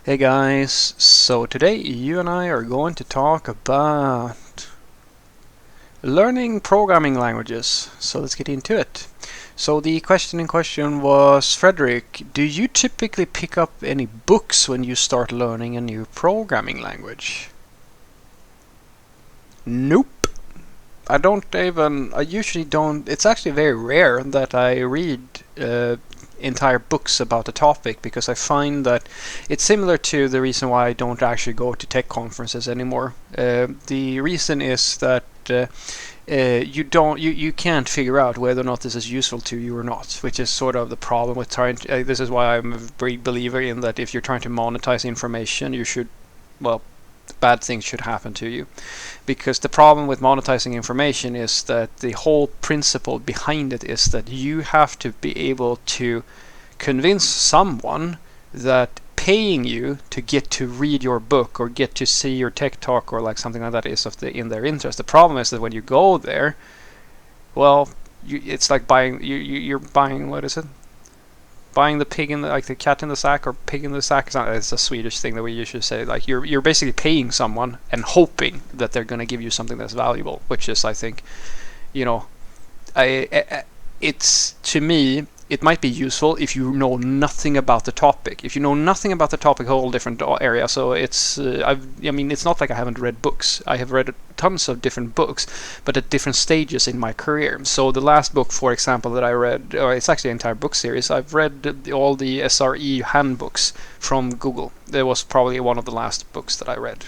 Hey guys, so today you and I are going to talk about learning programming languages. So let's get into it. So the question in question was, Frederick, do you typically pick up any books when you start learning a new programming language? Nope. I usually don't. It's actually very rare that I read entire books about the topic, because I find that it's similar to the reason why I don't actually go to tech conferences anymore. The reason is that you can't figure out whether or not this is useful to you or not, which is sort of the problem with trying to, this is why I'm a big believer in that if you're trying to monetize information, you should, well, bad things should happen to you. Because the problem with monetizing information is that the whole principle behind it is that you have to be able to convince someone that paying you to get to read your book or get to see your tech talk or like something like that is in their interest. The problem is that when you go there, well, it's like you're buying, what is it? Buying the pig in the, like the cat in the sack or pig in the sack. It's a Swedish thing that we usually say. Like you're basically paying someone and hoping that they're going to give you something that's valuable, which is, I think, you know, it's, to me, it might be useful if you know nothing about the topic. If you know nothing about the topic, a whole different area. So it's, I mean, it's not like I haven't read books. I have read tons of different books, but at different stages in my career. So the last book, for example, that I read, or it's actually an entire book series, I've read all the SRE handbooks from Google. That was probably one of the last books that I read.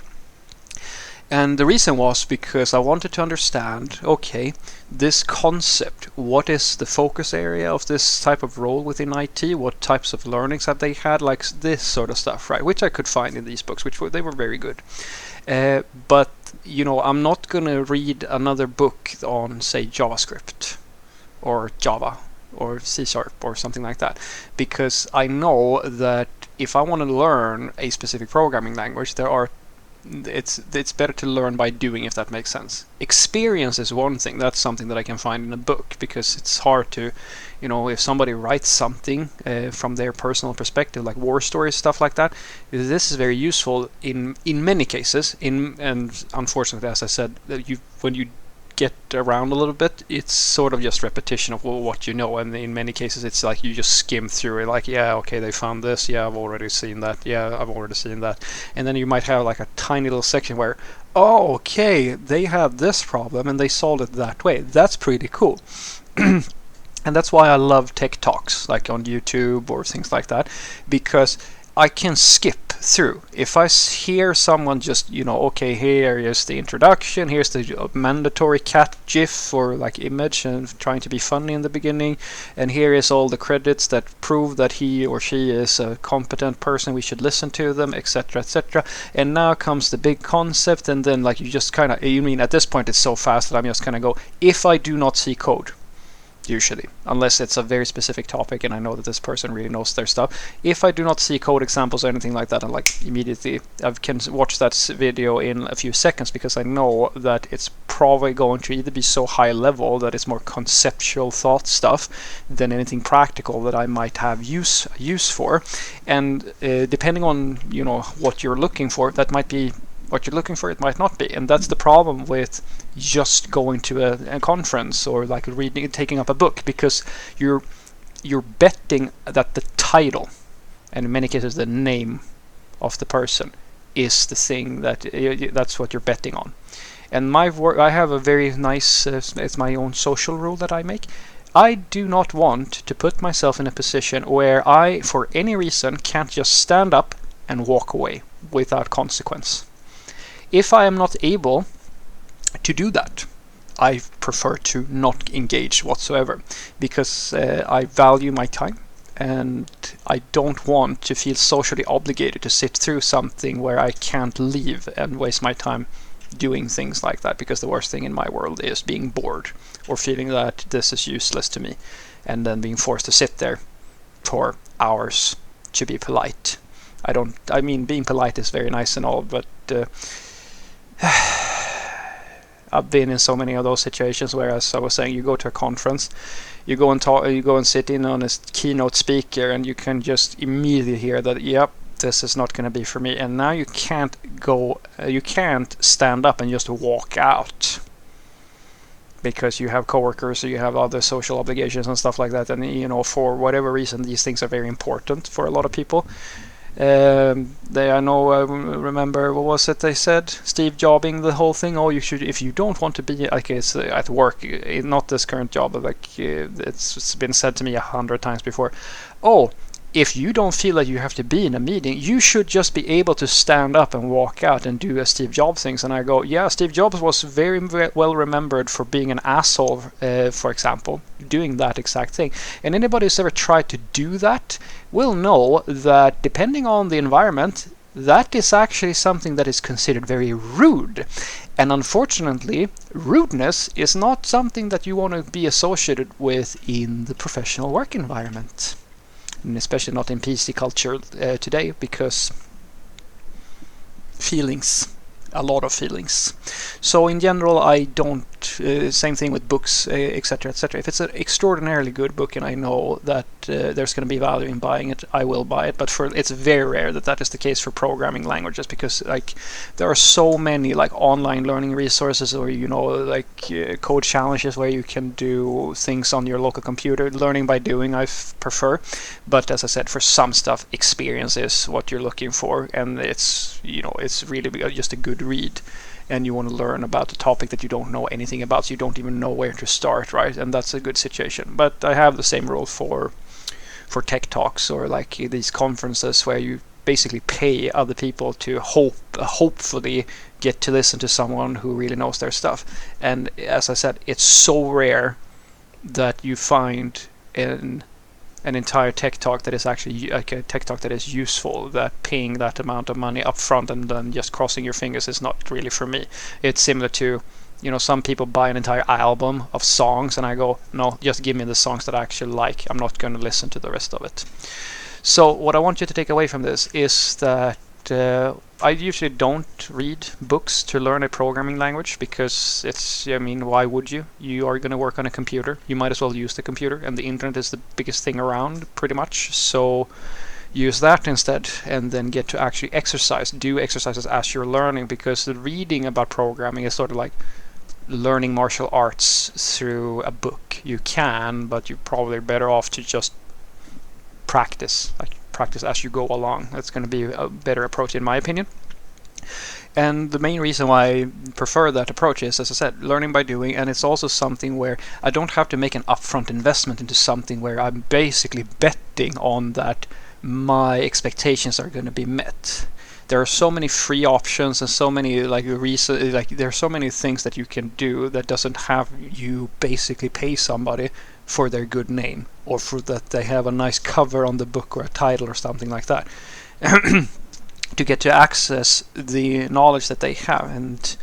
And the reason was because I wanted to understand, okay, this concept, what is the focus area of this type of role within IT? What types of learnings have they had? Like this sort of stuff, right? Which I could find in these books, they were very good. But, you know, I'm not going to read another book on, say, JavaScript or Java or C# or something like that, because I know that if I want to learn a specific programming language, it's better to learn by doing, if that makes sense. Experience is one thing. That's something that I can find in a book, because it's hard to, you know, if somebody writes something from their personal perspective, like war stories, stuff like that, this is very useful in many cases. And unfortunately, as I said, when you get around a little bit, it's sort of just repetition of what you know, and in many cases it's like you just skim through it, like, yeah, okay, they found this, yeah, I've already seen that, yeah, I've already seen that. And then you might have like a tiny little section where, oh, okay, they have this problem and they solved it that way. That's pretty cool. And that's why I love tech talks, like on YouTube or things like that, because I can skip through. If I hear someone just, you know, okay, here is the introduction, here's the mandatory cat gif or like image and trying to be funny in the beginning, and here is all the credits that prove that he or she is a competent person, we should listen to them, etc., etc. And now comes the big concept, and then like you just kind of, you mean at this point it's so fast that I'm just kind of go, if I do not see code, usually, unless it's a very specific topic and I know that this person really knows their stuff. If I do not see code examples or anything like that, I'm like immediately, I can watch that video in a few seconds, because I know that it's probably going to either be so high level that it's more conceptual thought stuff than anything practical that I might have use for. And depending on, you know, what you're looking for, that might be what you're looking for, it might not be. And that's the problem with just going to a conference or like reading, taking up a book, because you're betting that the title, and in many cases the name of the person, is the thing that's what you're betting on. And my work, I have a very nice, it's my own social rule that I make. I do not want to put myself in a position where I, for any reason, can't just stand up and walk away without consequence. If I am not able to do that, I prefer to not engage whatsoever, because I value my time, and I don't want to feel socially obligated to sit through something where I can't leave and waste my time doing things like that, because the worst thing in my world is being bored or feeling that this is useless to me, and then being forced to sit there for hours to be polite. I mean, being polite is very nice and all, but I've been in so many of those situations where, as I was saying, you go to a conference, you go and talk, you go and sit in on a keynote speaker, and you can just immediately hear that, yep, this is not going to be for me. And now you can't you can't stand up and just walk out, because you have coworkers or you have other social obligations and stuff like that. And for whatever reason, these things are very important for a lot of people. I remember, what was it they said? Steve Jobbing the whole thing. Oh, you should, if you don't want to be like it's at work, not this current job, but like it's been said to me 100 times before. Oh, if you don't feel like you have to be in a meeting, you should just be able to stand up and walk out and do a Steve Jobs things. And I go, yeah, Steve Jobs was very well remembered for being an asshole, for example, doing that exact thing. And anybody who's ever tried to do that will know that depending on the environment, that is actually something that is considered very rude. And unfortunately, rudeness is not something that you want to be associated with in the professional work environment. And especially not in PC culture today, because a lot of feelings. So in general, I don't, same thing with books, etc., etc. If it's an extraordinarily good book and I know that there's going to be value in buying it, I will buy it. But it's very rare that is the case for programming languages, because like there are so many like online learning resources, or code challenges where you can do things on your local computer. Learning by doing I prefer, but as I said, for some stuff, experience is what you're looking for, and it's really just a good read, and you want to learn about a topic that you don't know anything about, so you don't even know where to start, right? And that's a good situation. But I have the same rule for tech talks, or like these conferences where you basically pay other people to hopefully get to listen to someone who really knows their stuff. And as I said, it's so rare that you find an entire tech talk that is actually like a tech talk that is useful, that paying that amount of money up front and then just crossing your fingers is not really for me. It's similar to, some people buy an entire album of songs, and I go, no, just give me the songs that I actually like. I'm not going to listen to the rest of it. So what I want you to take away from this is that I usually don't read books to learn a programming language, because why would you? You are going to work on a computer. You might as well use the computer, and the internet is the biggest thing around, pretty much. So use that instead, and then get to actually do exercises as you're learning, because the reading about programming is sort of like learning martial arts through a book. You can, but you're probably better off to just practice as you go along. That's going to be a better approach, in my opinion. And the main reason why I prefer that approach is, as I said, learning by doing, and it's also something where I don't have to make an upfront investment into something where I'm basically betting on that my expectations are going to be met. There are so many free options and so many there are so many things that you can do that doesn't have you basically pay somebody for their good name, or for that they have a nice cover on the book or a title or something like that, to get to access the knowledge that they have. And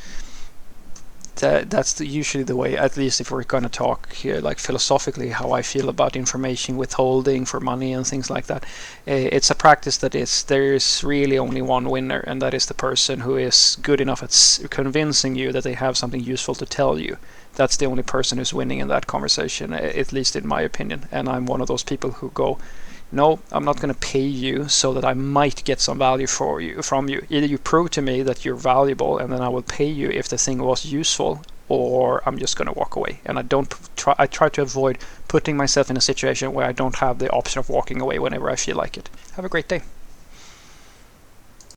that's usually the way, at least if we're going to talk here like philosophically, how I feel about information withholding for money and things like that. It's a practice that there is really only one winner, and that is the person who is good enough at convincing you that they have something useful to tell you. That's the only person who's winning in that conversation, at least in my opinion. And I'm one of those people who go, no, I'm not going to pay you so that I might get some value from you. Either you prove to me that you're valuable, and then I will pay you if the thing was useful, or I'm just going to walk away. And I try to avoid putting myself in a situation where I don't have the option of walking away whenever I feel like it. Have a great day.